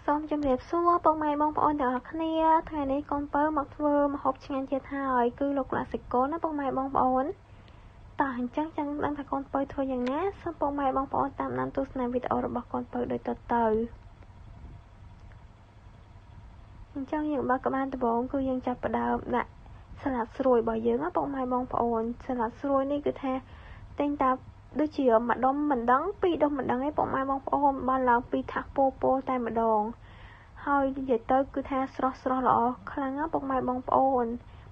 សូមជម្រាបសួរពុកម៉ែបងប្អូនទាំងអស់គ្នាថ្ងៃនេះកូនពៅមកធ្វើម្ហូបឆ្ងាញ់ទៀតហើយគឺលោកក្លាសិកូណាពុកម៉ែបងប្អូនតោះអញ្ចឹងចង់ដឹងថាកូនពៅធ្វើយ៉ាងណាសូមពុកម៉ែបងប្អូនតាមដានទស្សនាវីដេអូរបស់កូនពៅដូចតទៅអញ្ចឹងយើងបើកក្បាលដំបូងគឺយើងចាប់ផ្ដើមដាក់សាឡាត់ស្រួយរបស់យើងណាពុកម៉ែបងប្អូនសាឡាត់ស្រួយនេះគឺថាតែងតាដូចជាម្ដុំមិនដឹងពីរដុំមិនដឹងឯងពុកម៉ែបងប្អូនបានឡើងពីថាស់ពោតែម្ដងហើយនិយាយទៅគឺថាស្រស់ល្អខ្លាំងណាពុកម៉ែបងប្អូន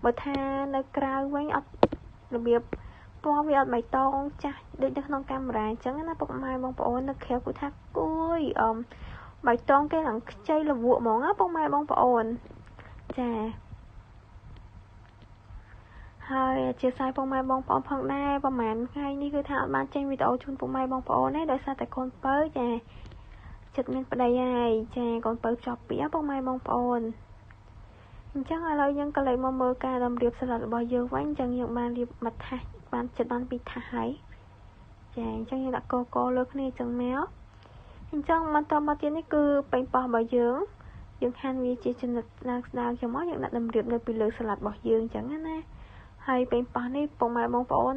បើថានៅក្រៅវិញអត់របៀបពណ៌វាអត់បៃតងចាស់ដូចនៅក្នុងកាមេរ៉ាអញ្ចឹងណាពុកម៉ែបងប្អូននៅក្រៅគឺថាគួយបៃតងគេឡើងខ្ចីលវក់ហ្មងណាពុកម៉ែបងប្អូនចាហើយអធិស្ឋានពុកម៉ែបងប្អូនផងដែរប្រហែលថ្ងៃនេះគឺថាអត់បានចេញវីដេអូជូនពុកម៉ែបងប្អូនទេដោយសារតែកូនពៅចាចិត្តមានប្តីហើយចាកូនពៅចប់ពីពុកម៉ែបងប្អូនអញ្ចឹងឥឡូវយើងក៏លេចមកមើលការតម្រៀបសាឡាត់របស់យើងវិញអញ្ចឹងយើងបានរៀបមួយថាសបានចិត្តបានពីរថាសហើយចាអញ្ចឹងយើងដាក់កលើគ្នាអញ្ចឹងមកអញ្ចឹងបន្តមកទៀតនេះគឺប៉េងប៉ោះរបស់យើងហាន់វាជាចំណិតស្ដើងៗចឹងមកយើងដាក់តម្រៀបនៅពីលើសាឡាត់របស់យើងអញ្ចឹងណាហើយប៉េងប៉ោះនេះពុកម៉ែបងប្អូន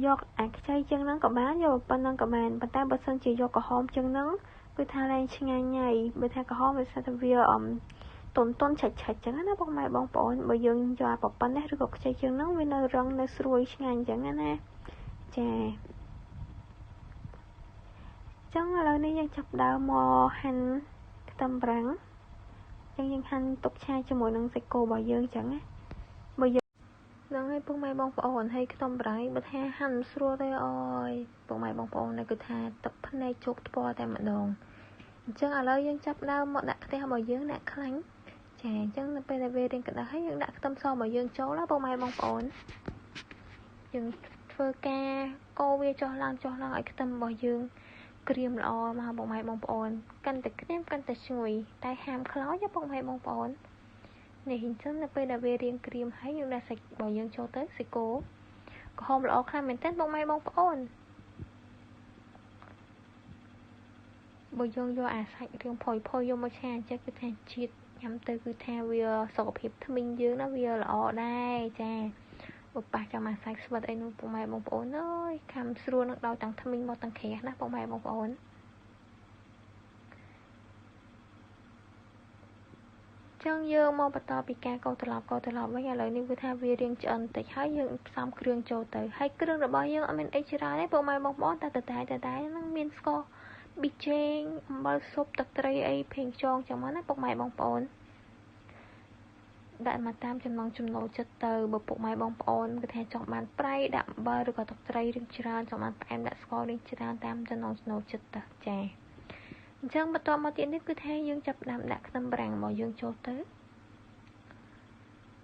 យកអាខ្ចីចឹងហ្នឹងក៏បានយកប៉ុណ្ណឹងក៏បានប៉ុន្តែបើសិនជាយកក្រហមចឹងហ្នឹងគឺថាឡើងឆ្ងាញ់ហើយបើថាក្រហមវាថាវាតុនឆាច់ចឹងណាពុកម៉ែបងប្អូនបើយើងយកអាប៉ុណ្ណេះឬក៏ខ្ចីចឹងហ្នឹងវានៅរឹងនៅស្រួយឆ្ងាញ់ចឹងណាចាចឹងឥឡូវនេះយើងចាប់ដើមមកហាន់ខ្ទឹមបារាំងចឹងយើងហាន់ទុកឆាជាមួយនឹងសាច់គោរបស់យើងចឹងណាបើយើងនឹងឲ្យពុកម៉ែបងប្អូនឲ្យខ្ទឹមបារាំងបើថាហាន់ស្រួលទេអើយពុកម៉ែបងប្អូនគឺថាទឹកភ្នែកជោគថ្ពាល់តែម្ដងអញ្ចឹងឥឡូវយើងចាប់ដើមមកដាក់ខ្ទះរបស់យើងដាក់ខ្លាញ់ចាអញ្ចឹងនៅពេលដែលវារៀងក្តៅហើយយើងដាក់ខ្ទឹមសរបស់យើងចូលណាពុកម៉ែបងប្អូនយើងធ្វើការកូរវាចុះឡើងឲ្យខ្ទឹមរបស់យើងក្រៀមល្អមកពុកម៉ែបងប្អូនកាន់តែក្រៀមកាន់តែឈ្ងុយតែហាមខ្លោចពុកម៉ែបងប្អូននេះអញ្ចឹងនៅពេលដែលវារៀងក្រៀមហើយយើងដាក់សាច់របស់យើងចូលទៅសាច់គោក្រហមល្អខ្លាំងមែនទែនពុកម៉ែបងប្អូនបើយើងយកអាសាច់រៀងផុយយកមកឆាអញ្ចឹងគឺថាជាតិញ៉ាំទៅគឺថាវាសុខភាពធ្មេញយើងណាវាល្អដែរចាបើប៉ះចាំអាសាច់ស្វិតអីនោះពុកម៉ែបងប្អូនអើយខាំស្រួលនឹងដល់ទាំងធ្មេញមកទាំងក្រាស់ណាពុកម៉ែបងប្អូនចឹងយើងមកបន្តពីការកូរត្រឡប់វិញឥឡូវនេះគឺថាវារៀងឆ្អិនតិចហើយយើងផ្សំគ្រឿងចូលទៅហើយគ្រឿងរបស់យើងអត់មានអីច្រើនទេពុកម៉ែបងប្អូនតែហ្នឹងមានស្ករប៊ីចេងអំបិលស៊ុបទឹកត្រីអីភេងខ្យងចឹងមកណាពុកម៉ែបងប្អូនដាក់មកតាមចំណង់ចំណូលចិត្តទៅបើពុកម៉ែបងប្អូនគឺថាចង់បានប្រៃដាក់អំបិលឬក៏ទឹកត្រីរៀងច្រើនចង់បានផ្អែមដាក់ស្កររៀងច្រើនតាមចំណង់ចំណូលចិត្តទៅចាអញ្ចឹងបន្តមកទៀតនេះគឺថាយើងចាប់ផ្ដើមដាក់ខ្ទឹមបារាំងរបស់យើងចូលទៅ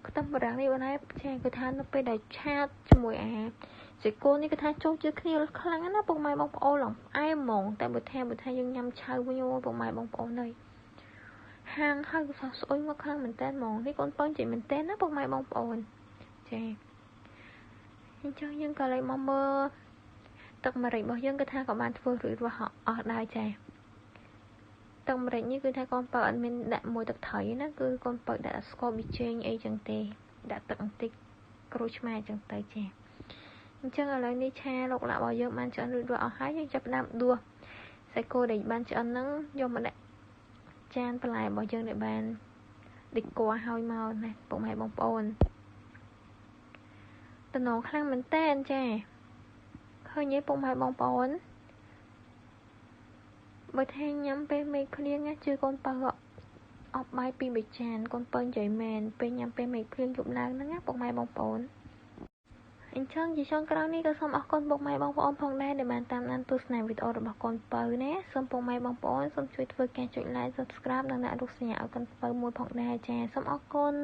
ខ្ទឹមបារាំងនេះបងឯងចាគឺថានៅពេលដែលឆាជាមួយអាសាច់គោនេះគឺថាចូលជឿគ្នាខ្លាំងណាពុកម៉ែបងប្អូនឡើងផ្អែមហ្មងតែបើថាយើងញ៉ាំឆៅវិញអូពុកម៉ែបងប្អូនអើយហាងហើយគឺថាស្អុយមកខ្លាំងមែនតើហ្មងនេះកូនពៅនិយាយមែនតើណាពុកម៉ែបងប្អូនចាអញ្ចឹងយើងក៏លេចមកមើលទឹកម្រេចរបស់យើងគឺថាក៏បានធ្វើរួចរាល់អស់ដែរចាទឹកម្រេចនេះគឺថាកូនពៅអត់មានដាក់មួយទឹកត្រីណាគឺកូនពៅដាក់ស្ករប៊ីចេងអីចឹងទេដាក់ទឹកបន្តិចក្រូចឆ្មាចឹងទៅចាអញ្ចឹងឥឡូវនេះឆាលោកឡាក់របស់យើងបានឆ្អិនរួចរាល់អស់ហើយយើងចាប់ផ្ដើមដួសសាច់គោដែលបានឆ្អិនហ្នឹងយកមកដាក់ចានបន្លែរបស់យើងដែលបានដេកគួរហើយមកណាពុកម៉ែបងប្អូនតំណងខ្លាំងមែនតើចាឃើញទេពុកម៉ែបងប្អូនបើថាញ៉ាំពេលមេឃភ្លៀងណាជឿកូនពៅអបបាយពីមួយចានកូនពៅនិយាយមែនពេលញ៉ាំពេលមេឃភ្លៀងយប់ឡើងហ្នឹងណាពុកម៉ែបងប្អូនអញ្ចឹងជាចុងក្រោយនេះក៏សូមអរគុណពុកម៉ែបងប្អូនផងដែរដែលបានតាមដានទស្សនាវីដេអូរបស់កូនពៅណាសូមពុកម៉ែបងប្អូនសូមជួយធ្វើការចុច like Subscribe និងដាក់រូបសញ្ញាឲ្យកូនពៅមួយផងដែរចាសូមអរគុណ